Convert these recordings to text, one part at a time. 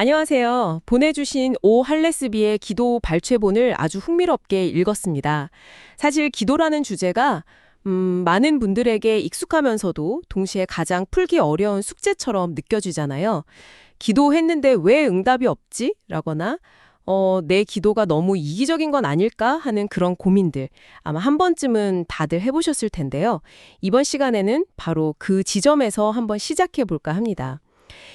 안녕하세요. 보내주신 오 할레스비의 기도 발췌본을 아주 흥미롭게 읽었습니다. 사실 기도라는 주제가 많은 분들에게 익숙하면서도 동시에 가장 풀기 어려운 숙제처럼 느껴지잖아요. 기도했는데 왜 응답이 없지? 라거나 내 기도가 너무 이기적인 건 아닐까 하는 그런 고민들 아마 한 번쯤은 다들 해보셨을 텐데요. 이번 시간에는 바로 그 지점에서 한번 시작해 볼까 합니다.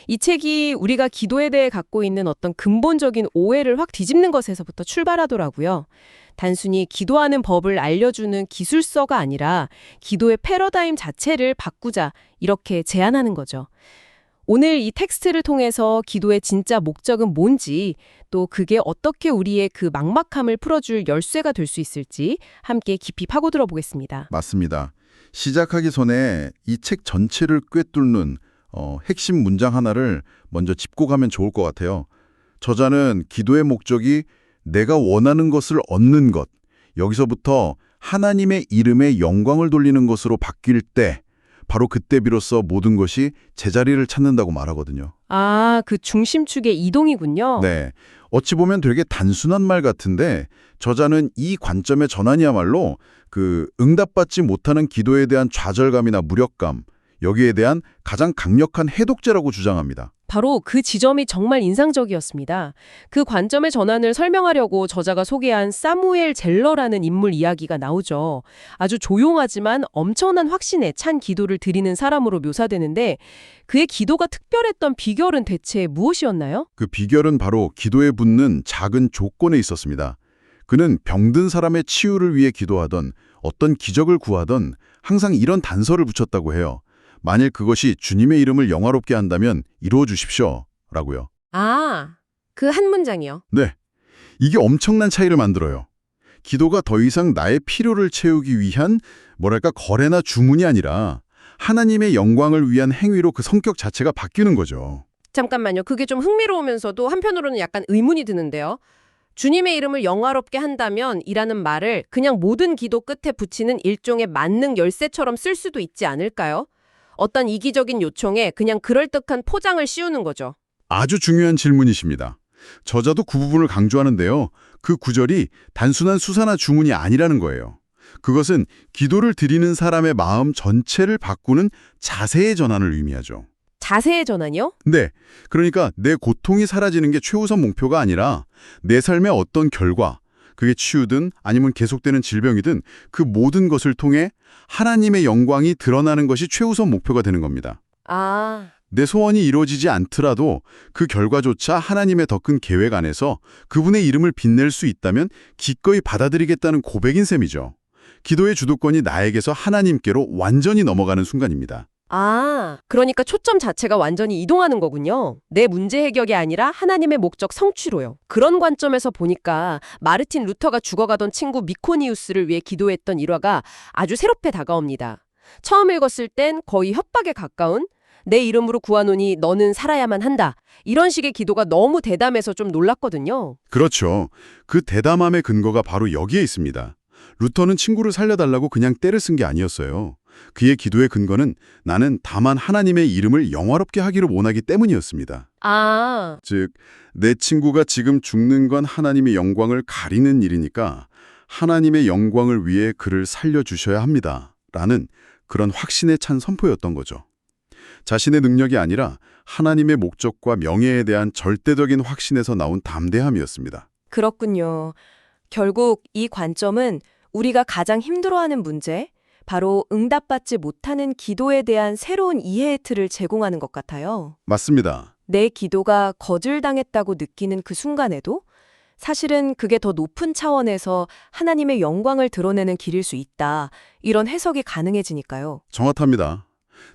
이 책이 우리가 기도에 대해 갖고 있는 어떤 근본적인 오해를 확 뒤집는 것에서부터 출발하더라고요. 단순히 기도하는 법을 알려주는 기술서가 아니라 기도의 패러다임 자체를 바꾸자 이렇게 제안하는 거죠. 오늘 이 텍스트를 통해서 기도의 진짜 목적은 뭔지 또 그게 어떻게 우리의 그 막막함을 풀어줄 열쇠가 될 수 있을지 함께 깊이 파고들어 보겠습니다. 맞습니다. 시작하기 전에 이 책 전체를 꿰뚫는 핵심 문장 하나를 먼저 짚고 가면 좋을 것 같아요. 저자는 기도의 목적이 내가 원하는 것을 얻는 것, 여기서부터 하나님의 이름에 영광을 돌리는 것으로 바뀔 때, 바로 그때 비로소 모든 것이 제자리를 찾는다고 말하거든요. 아, 그 중심축의 이동이군요. 네, 어찌 보면 되게 단순한 말 같은데 저자는 이 관점의 전환이야말로 그 응답받지 못하는 기도에 대한 좌절감이나 무력감, 여기에 대한 가장 강력한 해독제라고 주장합니다. 바로 그 지점이 정말 인상적이었습니다. 그 관점의 전환을 설명하려고 저자가 소개한 사무엘 젤러라는 인물 이야기가 나오죠. 아주 조용하지만 엄청난 확신에 찬 기도를 드리는 사람으로 묘사되는데 그의 기도가 특별했던 비결은 대체 무엇이었나요? 그 비결은 바로 기도에 붙는 작은 조건에 있었습니다. 그는 병든 사람의 치유를 위해 기도하던 어떤 기적을 구하던 항상 이런 단서를 붙였다고 해요. 만일 그것이 주님의 이름을 영화롭게 한다면 이루어 주십시오. 라고요. 아, 그 한 문장이요. 네, 이게 엄청난 차이를 만들어요. 기도가 더 이상 나의 필요를 채우기 위한 뭐랄까 거래나 주문이 아니라 하나님의 영광을 위한 행위로 그 성격 자체가 바뀌는 거죠. 잠깐만요. 그게 좀 흥미로우면서도 한편으로는 약간 의문이 드는데요. 주님의 이름을 영화롭게 한다면 이라는 말을 그냥 모든 기도 끝에 붙이는 일종의 만능 열쇠처럼 쓸 수도 있지 않을까요? 어떤 이기적인 요청에 그냥 그럴듯한 포장을 씌우는 거죠. 아주 중요한 질문이십니다. 저자도 그 부분을 강조하는데요. 그 구절이 단순한 수사나 주문이 아니라는 거예요. 그것은 기도를 드리는 사람의 마음 전체를 바꾸는 자세의 전환을 의미하죠. 자세의 전환이요? 네, 그러니까 내 고통이 사라지는 게 최우선 목표가 아니라 내 삶의 어떤 결과, 그게 치유든 아니면 계속되는 질병이든 그 모든 것을 통해 하나님의 영광이 드러나는 것이 최우선 목표가 되는 겁니다. 아, 내 소원이 이루어지지 않더라도 그 결과조차 하나님의 더 큰 계획 안에서 그분의 이름을 빛낼 수 있다면 기꺼이 받아들이겠다는 고백인 셈이죠. 기도의 주도권이 나에게서 하나님께로 완전히 넘어가는 순간입니다. 그러니까 초점 자체가 완전히 이동하는 거군요. 내 문제 해결이 아니라 하나님의 목적 성취로요. 그런 관점에서 보니까 마르틴 루터가 죽어가던 친구 미코니우스를 위해 기도했던 일화가 아주 새롭게 다가옵니다. 처음 읽었을 땐 거의 협박에 가까운 내 이름으로 구하노니 너는 살아야만 한다. 이런 식의 기도가 너무 대담해서 좀 놀랐거든요. 그렇죠. 그 대담함의 근거가 바로 여기에 있습니다. 루터는 친구를 살려달라고 그냥 떼를 쓴 게 아니었어요. 그의 기도의 근거는 나는 다만 하나님의 이름을 영화롭게 하기를 원하기 때문이었습니다. 즉, 내 친구가 지금 죽는 건 하나님의 영광을 가리는 일이니까 하나님의 영광을 위해 그를 살려주셔야 합니다. 라는 그런 확신에 찬 선포였던 거죠. 자신의 능력이 아니라 하나님의 목적과 명예에 대한 절대적인 확신에서 나온 담대함이었습니다. 그렇군요. 결국 이 관점은 우리가 가장 힘들어하는 문제, 바로 응답받지 못하는 기도에 대한 새로운 이해의 틀을 제공하는 것 같아요. 맞습니다. 내 기도가 거절당했다고 느끼는 그 순간에도 사실은 그게 더 높은 차원에서 하나님의 영광을 드러내는 길일 수 있다. 이런 해석이 가능해지니까요. 정확합니다.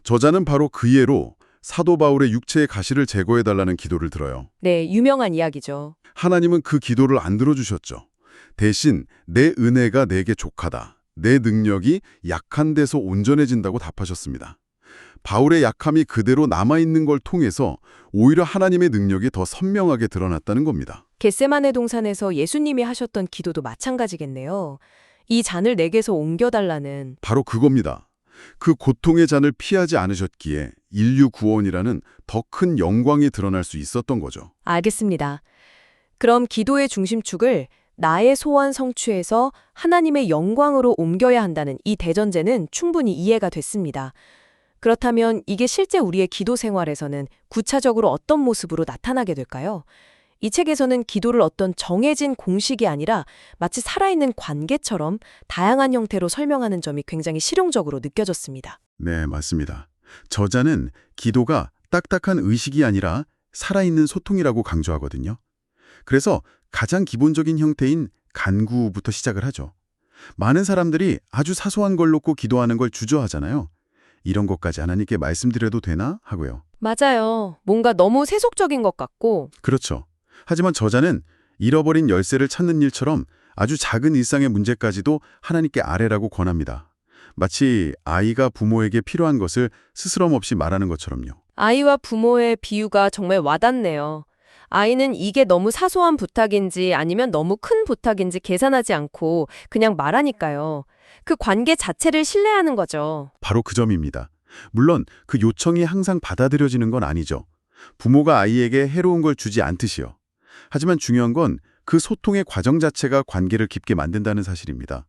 저자는 바로 그 예로 사도 바울의 육체의 가시를 제거해달라는 기도를 들어요. 네, 유명한 이야기죠. 하나님은 그 기도를 안 들어주셨죠. 대신 내 은혜가 내게 족하다. 내 능력이 약한 데서 온전해진다고 답하셨습니다. 바울의 약함이 그대로 남아있는 걸 통해서 오히려 하나님의 능력이 더 선명하게 드러났다는 겁니다. 겟세마네 동산에서 예수님이 하셨던 기도도 마찬가지겠네요. 이 잔을 내게서 옮겨달라는. 바로 그겁니다. 그 고통의 잔을 피하지 않으셨기에 인류 구원이라는 더 큰 영광이 드러날 수 있었던 거죠. 알겠습니다. 그럼 기도의 중심축을 나의 소원 성취에서 하나님의 영광으로 옮겨야 한다는 이 대전제는 충분히 이해가 됐습니다. 그렇다면 이게 실제 우리의 기도 생활에서는 구체적으로 어떤 모습으로 나타나게 될까요? 이 책에서는 기도를 어떤 정해진 공식이 아니라 마치 살아있는 관계처럼 다양한 형태로 설명하는 점이 굉장히 실용적으로 느껴졌습니다. 네, 맞습니다. 저자는 기도가 딱딱한 의식이 아니라 살아있는 소통이라고 강조하거든요. 그래서 가장 기본적인 형태인 간구부터 시작을 하죠. 많은 사람들이 아주 사소한 걸 놓고 기도하는 걸 주저하잖아요. 이런 것까지 하나님께 말씀드려도 되나 하고요. 맞아요. 뭔가 너무 세속적인 것 같고. 그렇죠. 하지만 저자는 잃어버린 열쇠를 찾는 일처럼 아주 작은 일상의 문제까지도 하나님께 아뢰라고 권합니다. 마치 아이가 부모에게 필요한 것을 스스럼 없이 말하는 것처럼요. 아이와 부모의 비유가 정말 와닿네요. 아이는 이게 너무 사소한 부탁인지 아니면 너무 큰 부탁인지 계산하지 않고 그냥 말하니까요. 그 관계 자체를 신뢰하는 거죠. 바로 그 점입니다. 물론 그 요청이 항상 받아들여지는 건 아니죠. 부모가 아이에게 해로운 걸 주지 않듯이요. 하지만 중요한 건 그 소통의 과정 자체가 관계를 깊게 만든다는 사실입니다.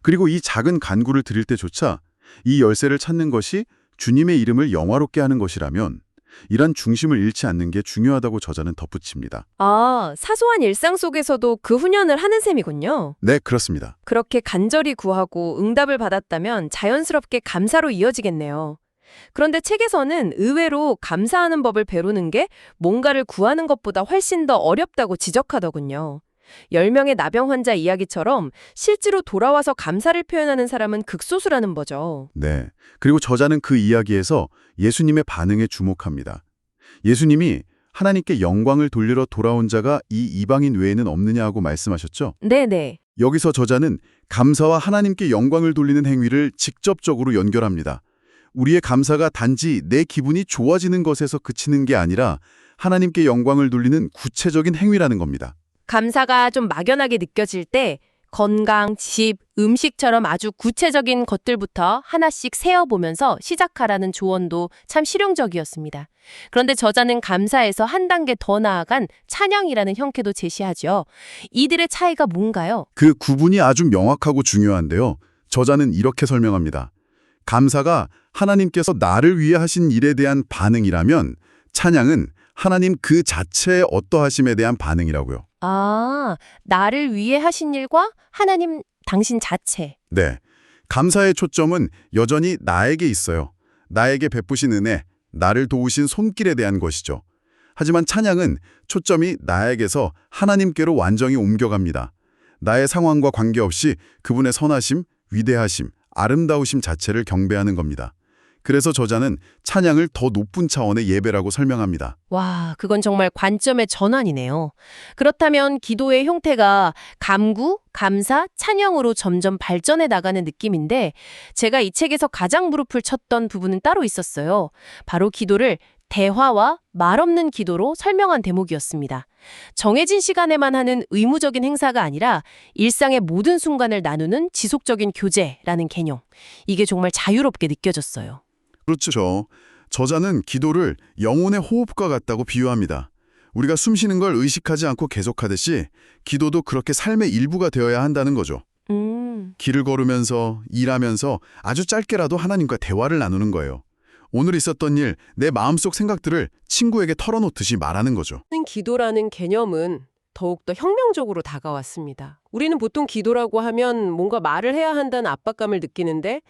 그리고 이 작은 간구를 드릴 때조차 이 열쇠를 찾는 것이 주님의 이름을 영화롭게 하는 것이라면 이런 중심을 잃지 않는 게 중요하다고 저자는 덧붙입니다. 아, 사소한 일상 속에서도 그 훈련을 하는 셈이군요. 네, 그렇습니다. 그렇게 간절히 구하고 응답을 받았다면 자연스럽게 감사로 이어지겠네요. 그런데 책에서는 의외로 감사하는 법을 배우는 게 뭔가를 구하는 것보다 훨씬 더 어렵다고 지적하더군요. 10명의 나병 환자 이야기처럼 실제로 돌아와서 감사를 표현하는 사람은 극소수라는 거죠. 네. 그리고 저자는 그 이야기에서 예수님의 반응에 주목합니다. 예수님이 하나님께 영광을 돌리러 돌아온 자가 이 이방인 외에는 없느냐 하고 말씀하셨죠? 네네. 여기서 저자는 감사와 하나님께 영광을 돌리는 행위를 직접적으로 연결합니다. 우리의 감사가 단지 내 기분이 좋아지는 것에서 그치는 게 아니라 하나님께 영광을 돌리는 구체적인 행위라는 겁니다. 감사가 좀 막연하게 느껴질 때 건강, 집, 음식처럼 아주 구체적인 것들부터 하나씩 세어보면서 시작하라는 조언도 참 실용적이었습니다. 그런데 저자는 감사에서 한 단계 더 나아간 찬양이라는 형태도 제시하죠. 이들의 차이가 뭔가요? 그 구분이 아주 명확하고 중요한데요. 저자는 이렇게 설명합니다. 감사가 하나님께서 나를 위해 하신 일에 대한 반응이라면 찬양은 하나님 그 자체의 어떠하심에 대한 반응이라고요. 아, 나를 위해 하신 일과 하나님 당신 자체. 네. 감사의 초점은 여전히 나에게 있어요. 나에게 베푸신 은혜, 나를 도우신 손길에 대한 것이죠. 하지만 찬양은 초점이 나에게서 하나님께로 완전히 옮겨갑니다. 나의 상황과 관계없이 그분의 선하심, 위대하심, 아름다우심 자체를 경배하는 겁니다. 그래서 저자는 찬양을 더 높은 차원의 예배라고 설명합니다. 와, 그건 정말 관점의 전환이네요. 그렇다면 기도의 형태가 감구, 감사, 찬양으로 점점 발전해 나가는 느낌인데 제가 이 책에서 가장 무릎을 쳤던 부분은 따로 있었어요. 바로 기도를 대화와 말 없는 기도로 설명한 대목이었습니다. 정해진 시간에만 하는 의무적인 행사가 아니라 일상의 모든 순간을 나누는 지속적인 교제라는 개념. 이게 정말 자유롭게 느껴졌어요. 그렇죠. 저자는 기도를 영혼의 호흡과 같다고 비유합니다. 우리가 숨 쉬는 걸 의식하지 않고 계속하듯이 기도도 그렇게 삶의 일부가 되어야 한다는 거죠. 길을 걸으면서, 일하면서 아주 짧게라도 하나님과 대화를 나누는 거예요. 오늘 있었던 일, 내 마음속 생각들을 친구에게 털어놓듯이 말하는 거죠. 기도라는 개념은 더욱더 혁명적으로 다가왔습니다. 우리는 보통 기도라고 하면 뭔가 말을 해야 한다는 압박감을 느끼는데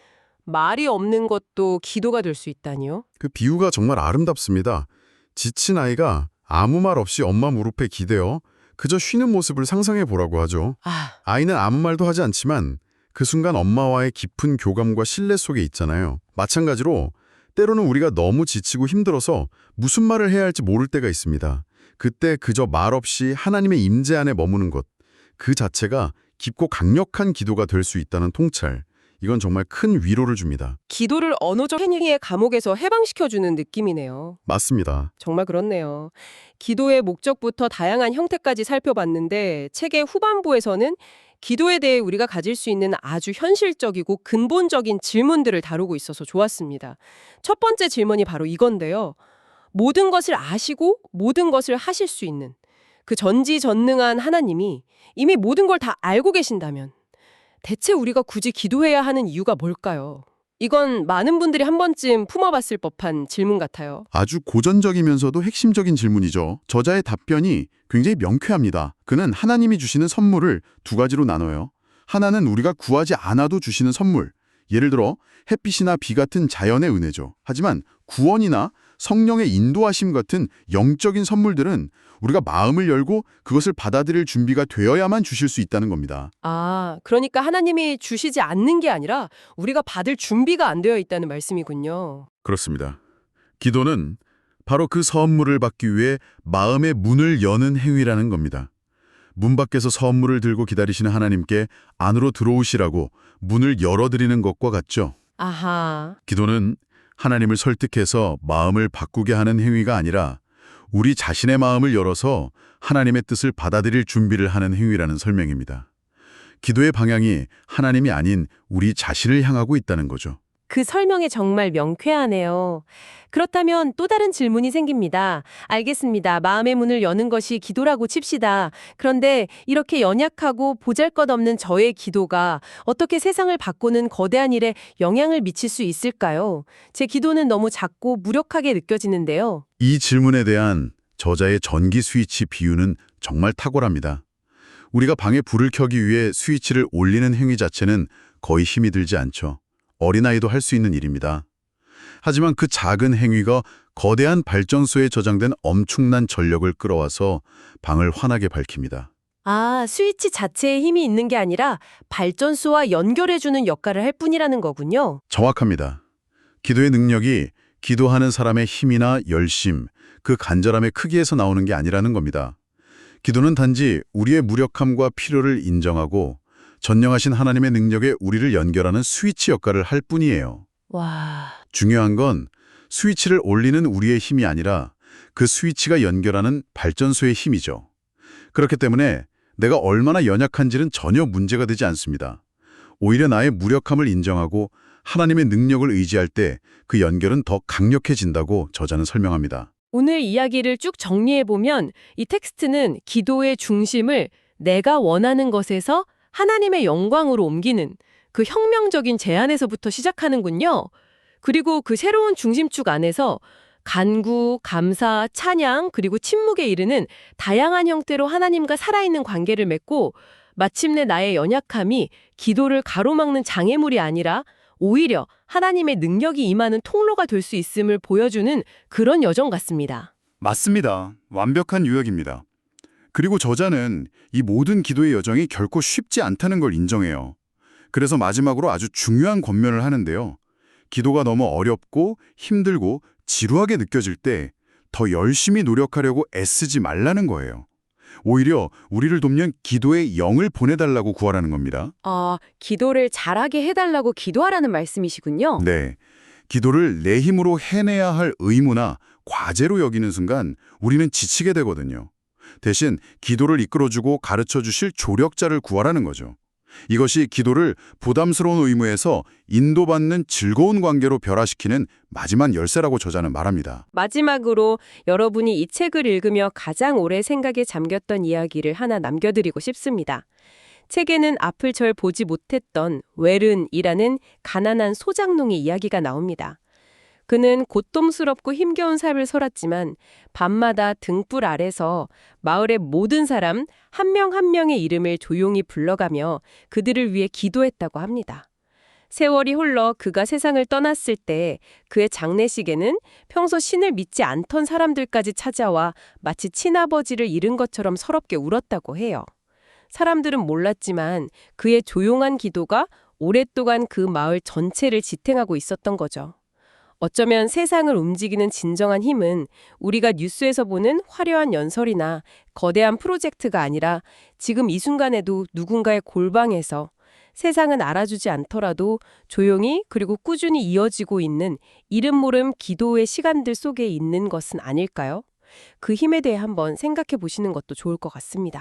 말이 없는 것도 기도가 될 수 있다니요? 그 비유가 정말 아름답습니다. 지친 아이가 아무 말 없이 엄마 무릎에 기대어 그저 쉬는 모습을 상상해 보라고 하죠. 아이는 아무 말도 하지 않지만 그 순간 엄마와의 깊은 교감과 신뢰 속에 있잖아요. 마찬가지로 때로는 우리가 너무 지치고 힘들어서 무슨 말을 해야 할지 모를 때가 있습니다. 그때 그저 말 없이 하나님의 임재 안에 머무는 것, 그 자체가 깊고 강력한 기도가 될 수 있다는 통찰, 이건 정말 큰 위로를 줍니다. 기도를 언어적 행위의 감옥에서 해방시켜주는 느낌이네요. 맞습니다. 정말 그렇네요. 기도의 목적부터 다양한 형태까지 살펴봤는데 책의 후반부에서는 기도에 대해 우리가 가질 수 있는 아주 현실적이고 근본적인 질문들을 다루고 있어서 좋았습니다. 첫 번째 질문이 바로 이건데요. 모든 것을 아시고 모든 것을 하실 수 있는 그 전지전능한 하나님이 이미 모든 걸 다 알고 계신다면 대체 우리가 굳이 기도해야 하는 이유가 뭘까요? 이건 많은 분들이 한 번쯤 품어봤을 법한 질문 같아요. 아주 고전적이면서도 핵심적인 질문이죠. 저자의 답변이 굉장히 명쾌합니다. 그는 하나님이 주시는 선물을 두 가지로 나눠요. 하나는 우리가 구하지 않아도 주시는 선물. 예를 들어 햇빛이나 비 같은 자연의 은혜죠. 하지만 구원이나 성령의 인도하심 같은 영적인 선물들은 우리가 마음을 열고 그것을 받아들일 준비가 되어야만 주실 수 있다는 겁니다. 아, 그러니까 하나님이 주시지 않는 게 아니라 우리가 받을 준비가 안 되어 있다는 말씀이군요. 그렇습니다. 기도는 바로 그 선물을 받기 위해 마음의 문을 여는 행위라는 겁니다. 문 밖에서 선물을 들고 기다리시는 하나님께 안으로 들어오시라고 문을 열어드리는 것과 같죠. 아하. 기도는 하나님을 설득해서 마음을 바꾸게 하는 행위가 아니라 우리 자신의 마음을 열어서 하나님의 뜻을 받아들일 준비를 하는 행위라는 설명입니다. 기도의 방향이 하나님이 아닌 우리 자신을 향하고 있다는 거죠. 그 설명이 정말 명쾌하네요. 그렇다면 또 다른 질문이 생깁니다. 알겠습니다. 마음의 문을 여는 것이 기도라고 칩시다. 그런데 이렇게 연약하고 보잘것없는 저의 기도가 어떻게 세상을 바꾸는 거대한 일에 영향을 미칠 수 있을까요? 제 기도는 너무 작고 무력하게 느껴지는데요. 이 질문에 대한 저자의 전기 스위치 비유는 정말 탁월합니다. 우리가 방에 불을 켜기 위해 스위치를 올리는 행위 자체는 거의 힘이 들지 않죠. 어린아이도 할 수 있는 일입니다. 하지만 그 작은 행위가 거대한 발전소에 저장된 엄청난 전력을 끌어와서 방을 환하게 밝힙니다. 아, 스위치 자체에 힘이 있는 게 아니라 발전소와 연결해주는 역할을 할 뿐이라는 거군요. 정확합니다. 기도의 능력이 기도하는 사람의 힘이나 열심, 그 간절함의 크기에서 나오는 게 아니라는 겁니다. 기도는 단지 우리의 무력함과 필요를 인정하고 전능하신 하나님의 능력에 우리를 연결하는 스위치 역할을 할 뿐이에요. 와, 중요한 건 스위치를 올리는 우리의 힘이 아니라 그 스위치가 연결하는 발전소의 힘이죠. 그렇기 때문에 내가 얼마나 연약한지는 전혀 문제가 되지 않습니다. 오히려 나의 무력함을 인정하고 하나님의 능력을 의지할 때 그 연결은 더 강력해진다고 저자는 설명합니다. 오늘 이야기를 쭉 정리해보면 이 텍스트는 기도의 중심을 내가 원하는 것에서 하나님의 영광으로 옮기는 그 혁명적인 제안에서부터 시작하는군요. 그리고 그 새로운 중심축 안에서 간구, 감사, 찬양, 그리고 침묵에 이르는 다양한 형태로 하나님과 살아있는 관계를 맺고 마침내 나의 연약함이 기도를 가로막는 장애물이 아니라 오히려 하나님의 능력이 임하는 통로가 될 수 있음을 보여주는 그런 여정 같습니다. 맞습니다. 완벽한 요약입니다. 그리고 저자는 이 모든 기도의 여정이 결코 쉽지 않다는 걸 인정해요. 그래서 마지막으로 아주 중요한 권면을 하는데요. 기도가 너무 어렵고 힘들고 지루하게 느껴질 때 더 열심히 노력하려고 애쓰지 말라는 거예요. 오히려 우리를 돕는 기도의 영을 보내달라고 구하라는 겁니다. 아, 기도를 잘하게 해달라고 기도하라는 말씀이시군요. 네, 기도를 내 힘으로 해내야 할 의무나 과제로 여기는 순간 우리는 지치게 되거든요. 대신 기도를 이끌어주고 가르쳐주실 조력자를 구하라는 거죠. 이것이 기도를 부담스러운 의무에서 인도받는 즐거운 관계로 변화시키는 마지막 열쇠라고 저자는 말합니다. 마지막으로 여러분이 이 책을 읽으며 가장 오래 생각에 잠겼던 이야기를 하나 남겨드리고 싶습니다. 책에는 앞을 절 보지 못했던 웨른이라는 가난한 소장농의 이야기가 나옵니다. 그는 고통스럽고 힘겨운 삶을 살았지만 밤마다 등불 아래서 마을의 모든 사람 한 명 한 명의 이름을 조용히 불러가며 그들을 위해 기도했다고 합니다. 세월이 흘러 그가 세상을 떠났을 때 그의 장례식에는 평소 신을 믿지 않던 사람들까지 찾아와 마치 친아버지를 잃은 것처럼 서럽게 울었다고 해요. 사람들은 몰랐지만 그의 조용한 기도가 오랫동안 그 마을 전체를 지탱하고 있었던 거죠. 어쩌면 세상을 움직이는 진정한 힘은 우리가 뉴스에서 보는 화려한 연설이나 거대한 프로젝트가 아니라 지금 이 순간에도 누군가의 골방에서 세상은 알아주지 않더라도 조용히 그리고 꾸준히 이어지고 있는 이름 모름 기도의 시간들 속에 있는 것은 아닐까요? 그 힘에 대해 한번 생각해 보시는 것도 좋을 것 같습니다.